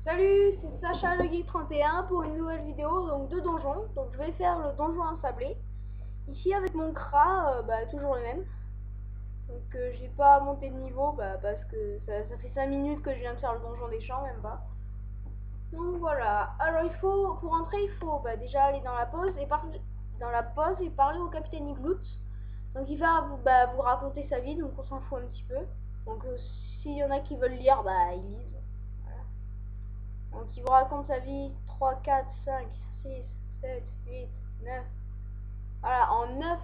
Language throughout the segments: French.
Salut, c'est Sacha le Geek 31 pour une nouvelle vidéo donc de donjon. Donc je vais faire le donjon ensablé. Ici avec mon Kra, toujours le même. Donc j'ai pas monté de niveau parce que ça fait 5 minutes que je viens de faire le donjon des champs, même pas. Donc voilà. Alors pour entrer, il faut déjà aller dans la pause et parler au capitaine Igloot. Donc il va vous raconter sa vie, donc on s'en fout un petit peu. Donc s'il y en a qui veulent lire, ils lisent. Voilà. Donc il vous raconte sa vie 3, 4, 5, 6, 7, 8, 9. Voilà, en 9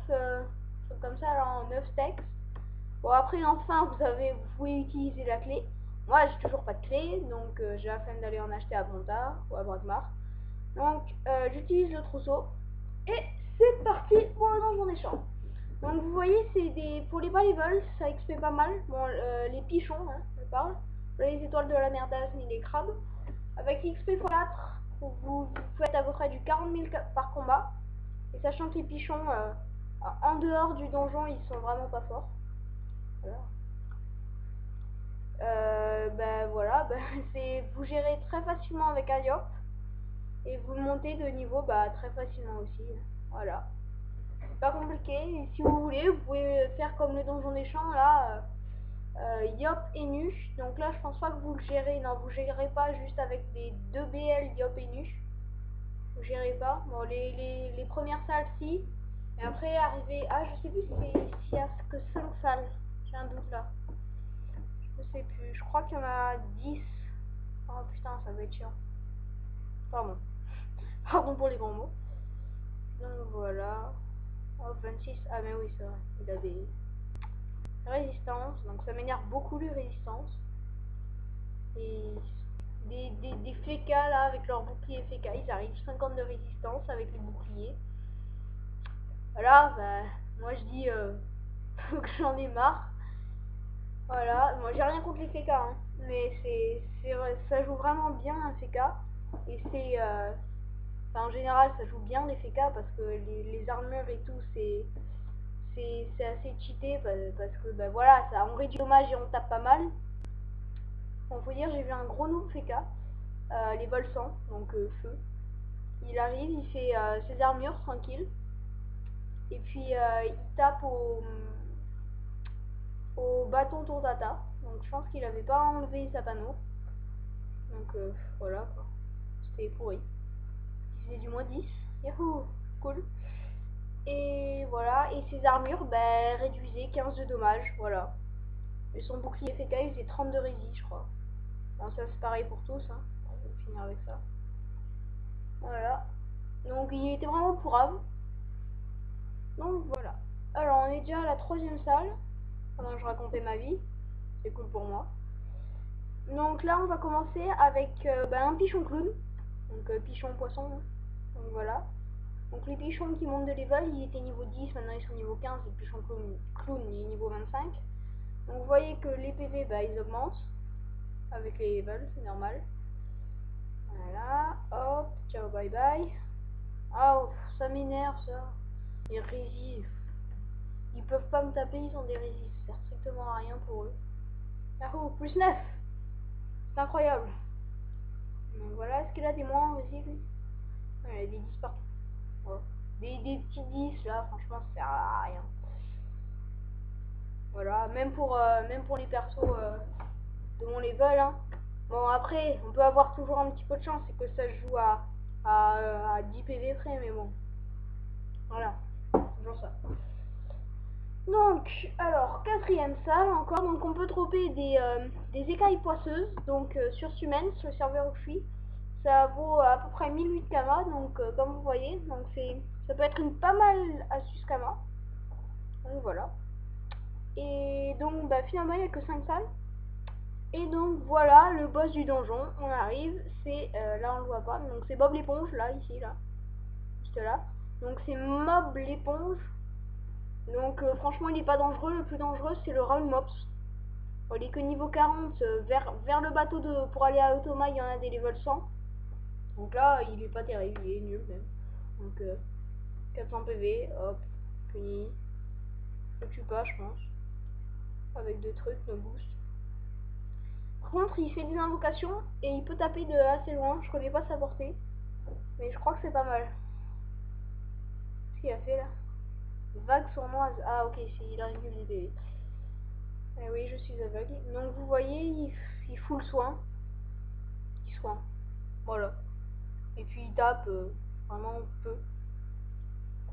trucs comme ça, là, en 9 textes. Bon après enfin vous pouvez utiliser la clé. Moi j'ai toujours pas de clé, donc j'ai la flemme d'aller en acheter à Bonta ou à Brakmar. Donc j'utilise le trousseau. Et c'est parti pour le donjon des champs. Donc vous voyez pour les bas levels, ça XP pas mal. Bon les pichons, hein, je parle. Les étoiles de la merdasse ni les crabes. Avec XP x4, vous faites à peu près du 40 000 par combat. Et sachant que les pichons, en dehors du donjon, ils sont vraiment pas forts. Voilà. Vous gérez très facilement avec un Yop. Et vous montez de niveau très facilement aussi. Voilà. C'est pas compliqué. Et si vous voulez, vous pouvez faire comme le donjon des champs là. Yop et Nuche. Donc là, je pense pas que vous le gérez. Non, vous gérez pas juste avec des 2 BL Yop et Nuche. Vous gérez pas. Bon, les premières salles, si. Et après, arriver. Ah, je sais plus s'il y a que 5 salles. J'ai un doute là. Je sais plus. Je crois qu'il y en a 10. Oh putain, ça va être chiant. Pardon. Pardon pour les grands mots. Donc voilà. Oh, 26. Ah, mais oui, c'est vrai. Il a des résistances. Donc ça m'énerve beaucoup les résistances. Et des FK là, avec leur bouclier FK, ils arrivent 50 de résistance avec les boucliers. Voilà, moi je dis que j'en ai marre. Voilà, moi j'ai rien contre les FK, hein, mais ça joue vraiment bien un FK. Et en général ça joue bien les FK parce que les armures et tout c'est assez cheaté parce que voilà, ça on réduit dommage et on tape pas mal. Bon, faut dire, j'ai vu un gros noob FK, les vols 100, donc feu. Il arrive, il fait ses armures tranquille. Et puis il tape au bâton tour-data. Donc je pense qu'il avait pas enlevé sa panneau. Donc voilà quoi. C'était pourri. Il faisait du moins 10. Yahoo! Cool. Et voilà. Et ses armures, réduisaient 15 de dommages. Voilà. Et son bouclier FK, il faisait 30 de rési, je crois. Bon, ça c'est pareil pour tous. Hein. On va finir avec ça. Voilà. Donc il était vraiment pourrave. Donc voilà. Alors on est déjà à la 3e salle. Pendant que je racontais ma vie. C'est cool pour moi. Donc là on va commencer avec un pichon clown. Donc pichon poisson. Donc voilà. Donc les pichons qui montent de level, ils étaient niveau 10, maintenant ils sont niveau 15. Les pichons clown il est niveau 25. Donc vous voyez que les PV ils augmentent. Avec les levels, c'est normal. Voilà. Hop, ciao bye bye. Ah ça m'énerve ça. Les résis. Ils peuvent pas me taper, ils ont des résis. Ça sert strictement à rien pour eux. Yahoo, plus 9. C'est incroyable. Donc voilà, est-ce qu'il a des moins aussi lui? Ouais, il y a des 10 partout. Ouais. Des petits 10 là, franchement ça sert à rien. Voilà, même pour les persos de mon level. Hein. Bon après, on peut avoir toujours un petit peu de chance, c'est que ça se joue à 10 PV près, mais bon. Voilà, toujours ça. Donc, alors, 4e salle encore, donc on peut dropper des écailles poisseuses, donc sur Sumens, le serveur où je suis. Ça vaut à peu près 1008 Kama, donc comme vous voyez, donc ça peut être une pas mal astuce Kama. Donc voilà. Et donc finalement il n'y a que 5 salles. Et donc voilà le boss du donjon, on arrive, c'est là on le voit pas, donc c'est Bob l'éponge, là, ici, là, juste là. Donc c'est Mob l'éponge. Donc franchement il n'est pas dangereux, le plus dangereux c'est le Round Mops. Bon, il est que niveau 40, vers le bateau pour aller à Automa il y en a des level 100. Donc là il est pas terrible, il est nul même. Donc 400 PV, hop, fini. Je tue pas je pense. Avec 2 trucs, no boost. Par contre, il fait des invocations et il peut taper de assez loin. Je connais pas sa portée, mais je crois que c'est pas mal. Qu'est-ce qu'il a fait là? Vague sournoise. Ah ok, il a réglé l'idée. Eh oui, je suis aveugle. Donc vous voyez, il fout le soin. Il soin. Voilà. Et puis il tape vraiment peu.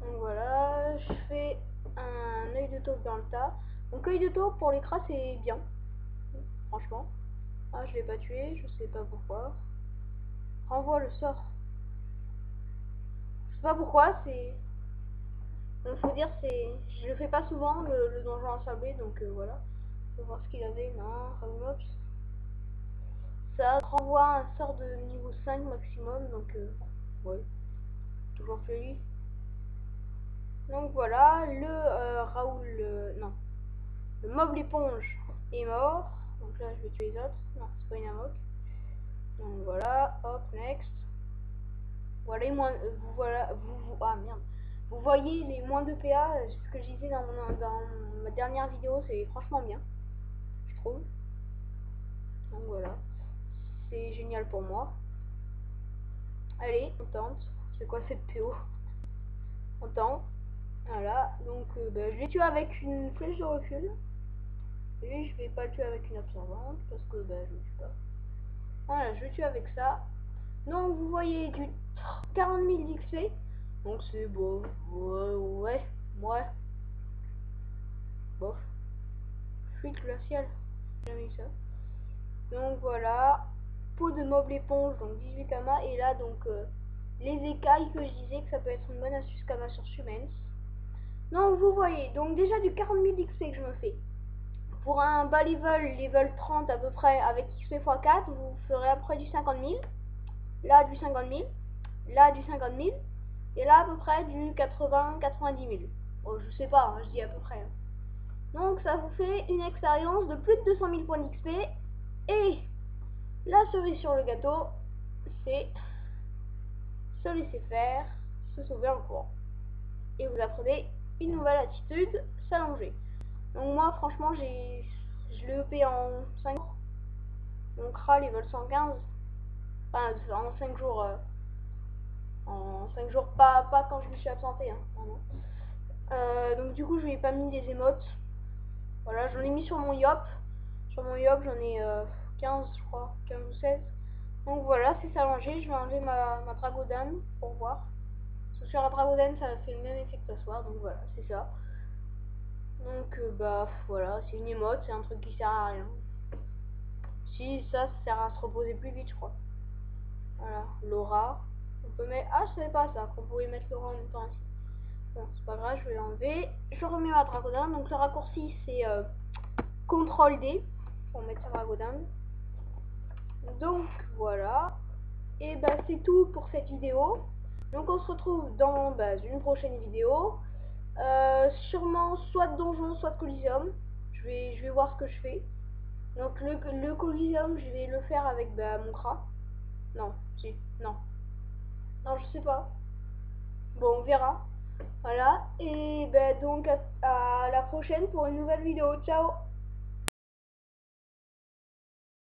Donc voilà, je fais un œil de taupe dans le tas. Donc œil de taupe pour l'écran c'est bien. Franchement. Ah, je l'ai pas tué, je sais pas pourquoi. Renvoie le sort. Je sais pas pourquoi, c'est... Donc faut dire, c'est... Je le fais pas souvent, le donjon ensablé, donc voilà. On va voir ce qu'il avait. Non, Raoulops. Ça renvoie un sort de niveau 5 maximum, donc ouais. Toujours fait lui. Donc voilà, le Raoul... non. Le mob l'éponge est mort. Donc là, je vais tuer les autres. Non, c'est pas une amok. Donc voilà, hop, next. Voilà, ah merde. Vous voyez les moins de PA, ce que je disais dans ma dernière vidéo, c'est franchement bien, je trouve. Donc voilà, c'est génial pour moi. Allez, on tente. C'est quoi cette PO? On tente. Voilà, donc je vais tuer avec une flèche de recul. Et je vais pas le tuer avec une absorbante parce que je le tue pas. Voilà, je le tue avec ça. Donc vous voyez du 40 000 d'XP. Donc c'est beau. Ouais, ouais. Bof. Fuite glaciale. J'ai jamais eu ça. Donc voilà. Peau de mob éponge, donc 18 amas. Et là donc les écailles que je disais que ça peut être une bonne astuce Kama sur Sumens. Donc vous voyez, donc déjà du 40 000 d'XP que je me fais. Pour un bas level 30 à peu près avec XP x 4, vous ferez après du 50 000. Là du 50 000. Là du 50 000. Et là à peu près du 80-90 000. Bon, je sais pas, hein, je dis à peu près. Donc ça vous fait une expérience de plus de 200 000 points d'XP. Et la cerise sur le gâteau, c'est se laisser faire, se sauver en cours. Et vous apprenez une nouvelle attitude, s'allonger. Donc moi franchement je l'ai EP en 5 jours. Donc Kral ils veulent 115. Enfin en 5 jours. En 5 jours, pas quand je me suis absenté. Hein, donc du coup je lui ai pas mis des émotes. Voilà, j'en ai mis sur mon Yop. Sur mon Yop j'en ai 15 je crois, 15 ou 16. Donc voilà, c'est s'allonger. Je vais enlever ma Dragodame pour voir. Parce que sur la Dragodame ça fait le même effet que t'asseoir, donc voilà, c'est ça. Donc voilà, c'est une émote, c'est un truc qui sert à rien. Si ça sert à se reposer plus vite je crois. Voilà, Laura. On peut mettre... Ah je savais pas ça, qu'on pouvait mettre Laura en même temps ici. Bon, c'est pas grave, je vais l'enlever. Je remets ma Dragodame. Donc le raccourci c'est CTRL D pour mettre sa Dragodame. Donc voilà. Et c'est tout pour cette vidéo. Donc on se retrouve dans une prochaine vidéo. Sûrement soit de donjon, soit de Coliseum. Je vais voir ce que je fais. Donc le Coliseum, je vais le faire avec mon Kra. Non, si, non. Non, je sais pas. Bon, on verra. Voilà. Et donc à la prochaine pour une nouvelle vidéo. Ciao.